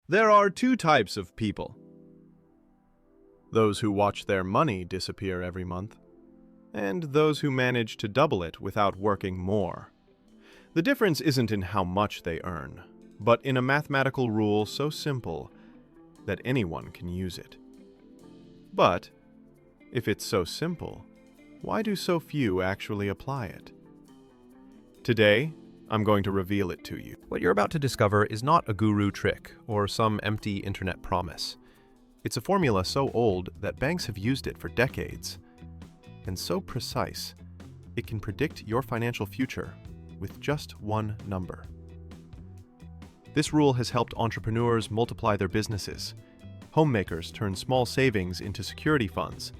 There are two types of people. Those who watch their money disappear every month, and those who manage to double it without working more. The difference isn't in how much they earn, but in a mathematical rule so simple that anyone can use it. But, if it's so simple, why do so few actually apply it? Today, I'm going to reveal it to you. What you're about to discover is not a guru trick or some empty internet promise. It's a formula so old that banks have used it for decades, and so precise, it can predict your financial future with just one number. This rule has helped entrepreneurs multiply their businesses, homemakers turn small savings into security funds,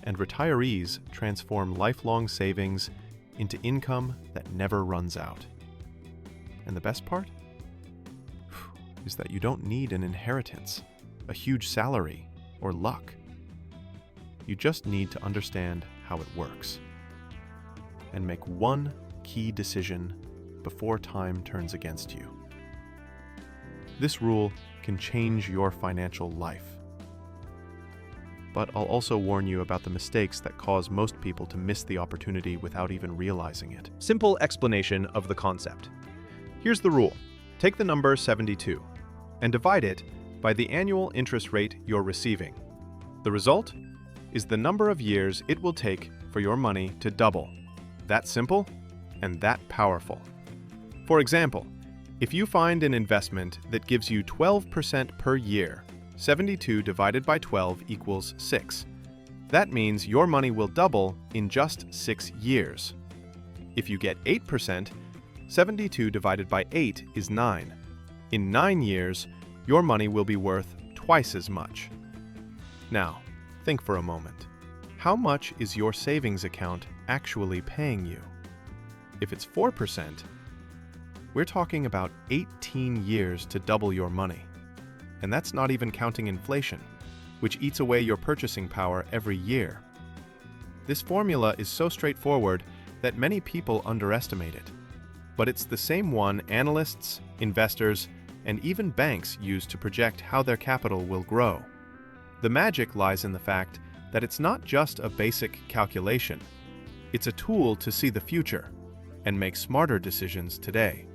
and retirees transform lifelong savings into income that never runs out. And the best part? Is that you don't need an inheritance, a huge salary, or luck. You just need to understand how it works and make one key decision before time turns against you. This rule can change your financial life. But I'll also warn you about the mistakes that cause most people to miss the opportunity without even realizing it. Simple explanation of the concept. Here's the rule. Take the number 72 and divide it by the annual interest rate you're receiving. The result is the number of years it will take for your money to double. That simple and that powerful. For example, if you find an investment that gives you 12% per year, 72 divided by 12 equals 6. That means your money will double in just 6 years. If you get 8%, 72 divided by 8 is 9. In 9 years, your money will be worth twice as much. Now, think for a moment. How much is your savings account actually paying you? If it's 4%, we're talking about 18 years to double your money. And that's not even counting inflation, which eats away your purchasing power every year. This formula is so straightforward that many people underestimate it. But it's the same one analysts, investors, and even banks use to project how their capital will grow. The magic lies in the fact that it's not just a basic calculation. It's a tool to see the future and make smarter decisions today.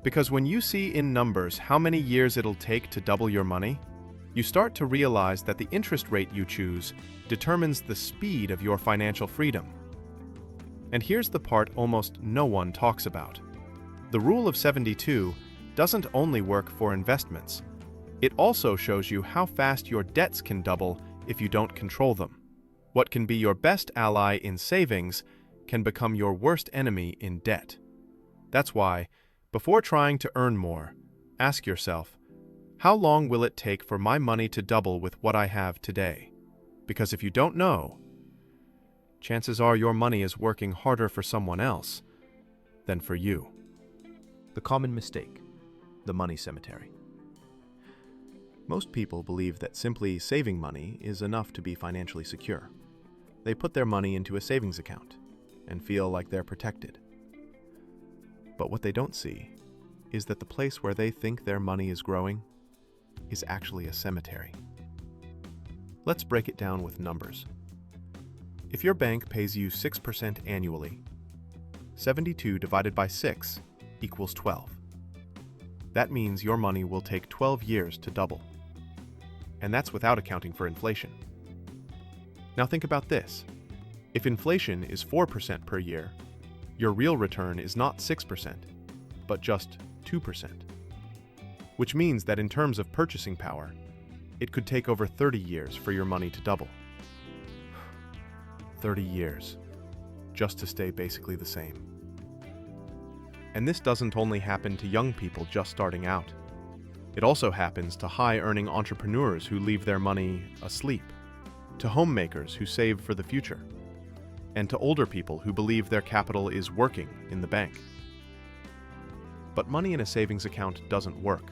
Because when you see in numbers how many years it'll take to double your money, you start to realize that the interest rate you choose determines the speed of your financial freedom. And here's the part almost no one talks about. The rule of 72 doesn't only work for investments. It also shows you how fast your debts can double if you don't control them. What can be your best ally in savings can become your worst enemy in debt. That's why, before trying to earn more, ask yourself, how long will it take for my money to double with what I have today? Because if you don't know, chances are your money is working harder for someone else than for you. The common mistake, the money cemetery. Most people believe that simply saving money is enough to be financially secure. They put their money into a savings account and feel like they're protected. But what they don't see is that the place where they think their money is growing is actually a cemetery. Let's break it down with numbers. If your bank pays you 6% annually, 72 divided by 6 equals 12. That means your money will take 12 years to double. And that's without accounting for inflation. Now think about this. If inflation is 4% per year, your real return is not 6%, but just 2%. Which means that in terms of purchasing power, it could take over 30 years for your money to double. 30 years, just to stay basically the same. And this doesn't only happen to young people just starting out. It also happens to high-earning entrepreneurs who leave their money asleep, to homemakers who save for the future, and to older people who believe their capital is working in the bank. But money in a savings account doesn't work.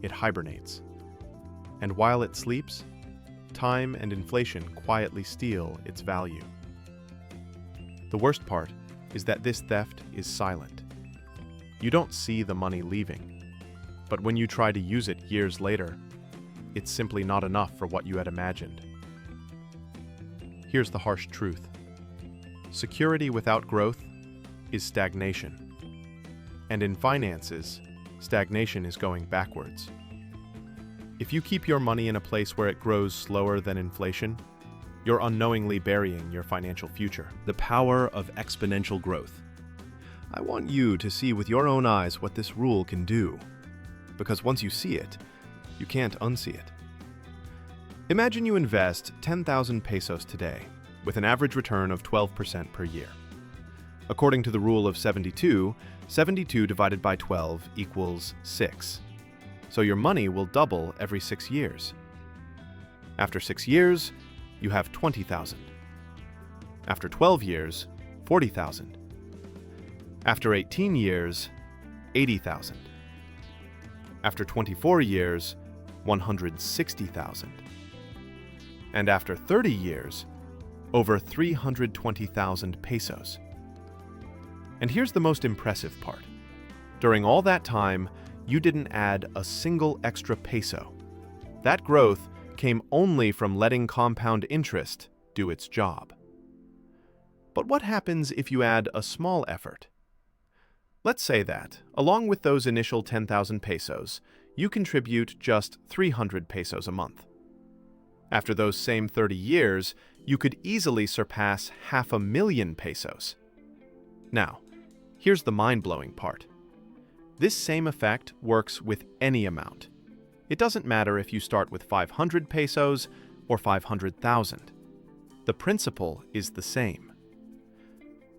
It hibernates. And while it sleeps, time and inflation quietly steal its value. The worst part is that this theft is silent. You don't see the money leaving, but when you try to use it years later, it's simply not enough for what you had imagined. Here's the harsh truth. Security without growth is stagnation. And in finances, stagnation is going backwards. If you keep your money in a place where it grows slower than inflation, you're unknowingly burying your financial future. The power of exponential growth. I want you to see with your own eyes what this rule can do, because once you see it, you can't unsee it. Imagine you invest 10,000 pesos today, with an average return of 12% per year. According to the rule of 72, 72 divided by 12 equals 6. So your money will double every 6 years. After 6 years, you have 20,000. After 12 years, 40,000. After 18 years, 80,000. After 24 years, 160,000. And after 30 years, over 320,000 pesos. And here's the most impressive part. During all that time, you didn't add a single extra peso. That growth came only from letting compound interest do its job. But what happens if you add a small effort? Let's say that, along with those initial 10,000 pesos, you contribute just 300 pesos a month. After those same 30 years, you could easily surpass 500,000 pesos. Now, here's the mind-blowing part. This same effect works with any amount. It doesn't matter if you start with 500 pesos or 500,000. The principle is the same.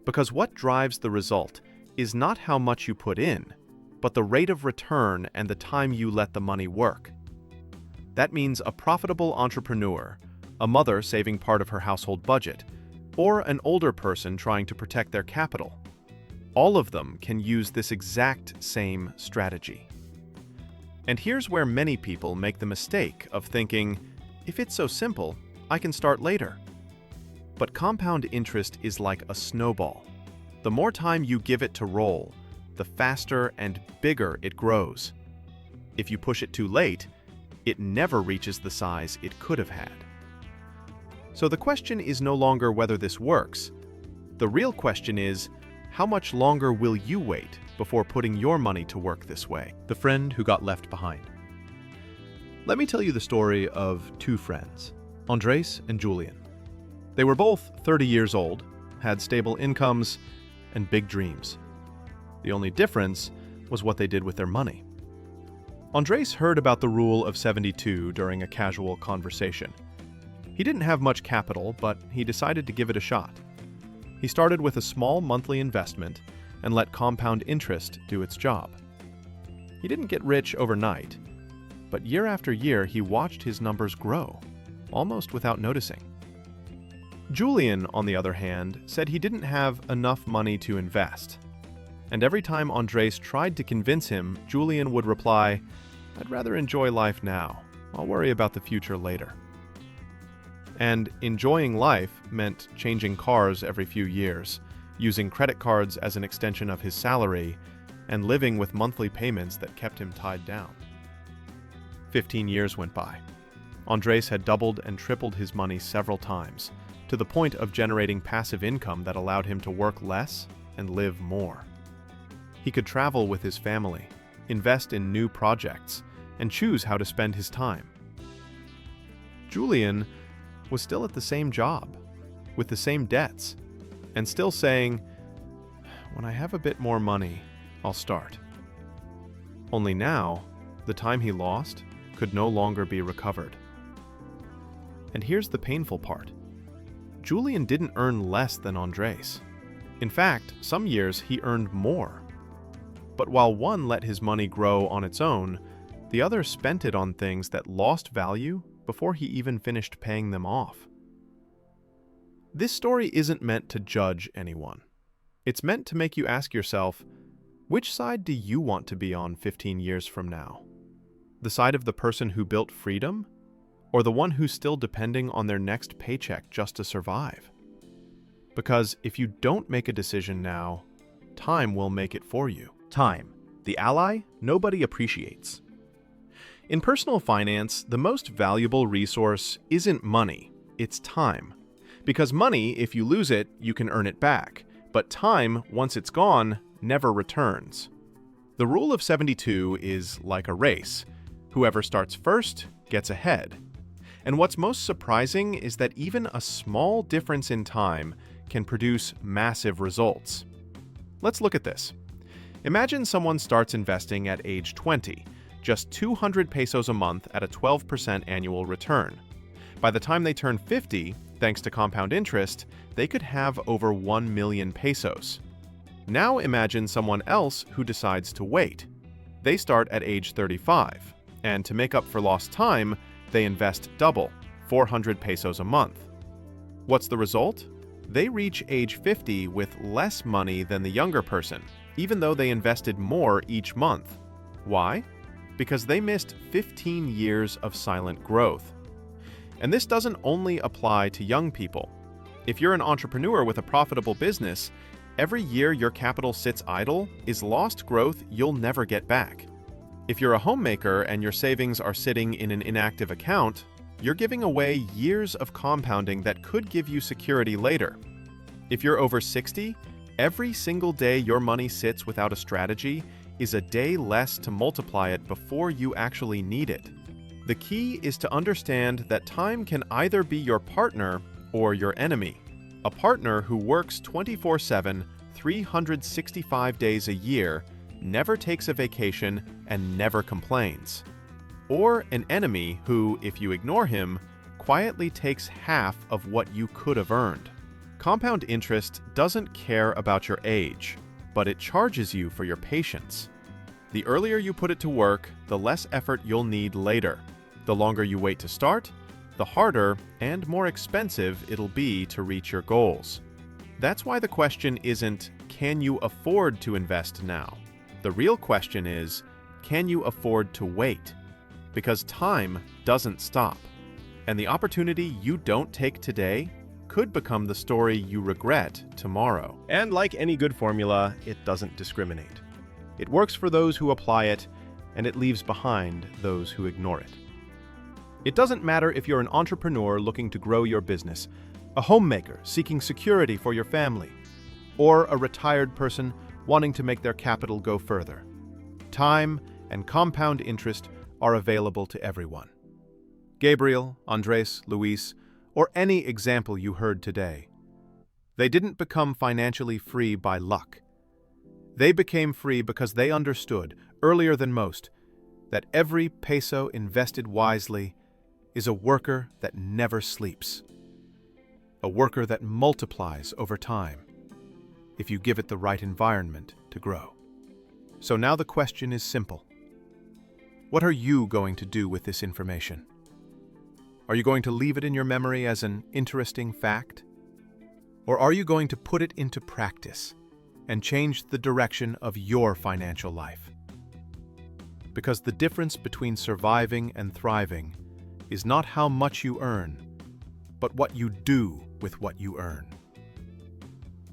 Because what drives the result is not how much you put in, but the rate of return and the time you let the money work. That means a profitable entrepreneur, a mother saving part of her household budget, or an older person trying to protect their capital. All of them can use this exact same strategy. And here's where many people make the mistake of thinking, if it's so simple, I can start later. But compound interest is like a snowball. The more time you give it to roll, the faster and bigger it grows. If you push it too late, it never reaches the size it could have had. So the question is no longer whether this works. The real question is, how much longer will you wait before putting your money to work this way? The friend who got left behind. Let me tell you the story of two friends, Andres and Julian. They were both 30 years old, had stable incomes, and big dreams. The only difference was what they did with their money. Andres heard about the rule of 72 during a casual conversation. He didn't have much capital, but he decided to give it a shot. He started with a small monthly investment and let compound interest do its job. He didn't get rich overnight, but year after year he watched his numbers grow, almost without noticing. Julian, on the other hand, said he didn't have enough money to invest. And every time Andres tried to convince him, Julian would reply, "I'd rather enjoy life now. I'll worry about the future later." And enjoying life meant changing cars every few years, using credit cards as an extension of his salary, and living with monthly payments that kept him tied down. 15 years went by. Andres had doubled and tripled his money several times, to the point of generating passive income that allowed him to work less and live more. He could travel with his family, invest in new projects, and choose how to spend his time. Julian was still at the same job, with the same debts, and still saying, "When I have a bit more money, I'll start." Only now, the time he lost could no longer be recovered. And here's the painful part. Julian didn't earn less than Andres. In fact, some years he earned more. But while one let his money grow on its own, the other spent it on things that lost value before he even finished paying them off. This story isn't meant to judge anyone. It's meant to make you ask yourself, which side do you want to be on 15 years from now? The side of the person who built freedom? Or the one who's still depending on their next paycheck just to survive? Because if you don't make a decision now, time will make it for you. Time, the ally nobody appreciates. In personal finance, the most valuable resource isn't money, it's time. Because money, if you lose it, you can earn it back. But time, once it's gone, never returns. The rule of 72 is like a race. Whoever starts first gets ahead. And what's most surprising is that even a small difference in time can produce massive results. Let's look at this. Imagine someone starts investing at age 20, just 200 pesos a month at a 12% annual return. By the time they turn 50, thanks to compound interest, they could have over 1 million pesos. Now imagine someone else who decides to wait. They start at age 35, and to make up for lost time, they invest double, 400 pesos a month. What's the result? They reach age 50 with less money than the younger person, even though they invested more each month. Why? Because they missed 15 years of silent growth. And this doesn't only apply to young people. If you're an entrepreneur with a profitable business, every year your capital sits idle is lost growth you'll never get back. If you're a homemaker and your savings are sitting in an inactive account, you're giving away years of compounding that could give you security later. If you're over 60, every single day your money sits without a strategy is a day less to multiply it before you actually need it. The key is to understand that time can either be your partner or your enemy. A partner who works 24/7, 365 days a year, never takes a vacation, and never complains. Or an enemy who, if you ignore him, quietly takes half of what you could have earned. Compound interest doesn't care about your age, but it charges you for your patience. The earlier you put it to work, the less effort you'll need later. The longer you wait to start, the harder and more expensive it'll be to reach your goals. That's why the question isn't, can you afford to invest now? The real question is, can you afford to wait? Because time doesn't stop. And the opportunity you don't take today could become the story you regret tomorrow. And like any good formula, it doesn't discriminate. It works for those who apply it, and it leaves behind those who ignore it. It doesn't matter if you're an entrepreneur looking to grow your business, a homemaker seeking security for your family, or a retired person wanting to make their capital go further. Time and compound interest are available to everyone. Gabriel, Andres, Luis, or any example you heard today. They didn't become financially free by luck. They became free because they understood, earlier than most, that every peso invested wisely is a worker that never sleeps. A worker that multiplies over time, if you give it the right environment to grow. So now the question is simple. What are you going to do with this information? Are you going to leave it in your memory as an interesting fact? Or are you going to put it into practice and change the direction of your financial life? Because the difference between surviving and thriving is not how much you earn, but what you do with what you earn.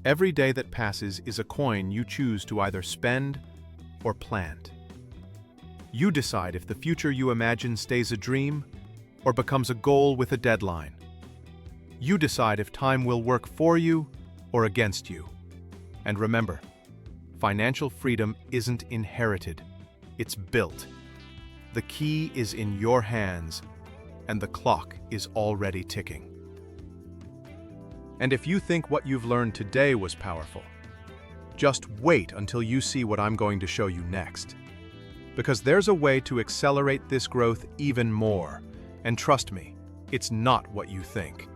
Every day that passes is a coin you choose to either spend or plant. You decide if the future you imagine stays a dream or becomes a goal with a deadline. You decide if time will work for you or against you. And remember, financial freedom isn't inherited, it's built. The key is in your hands, and the clock is already ticking. And if you think what you've learned today was powerful, just wait until you see what I'm going to show you next. Because there's a way to accelerate this growth even more. And trust me, it's not what you think.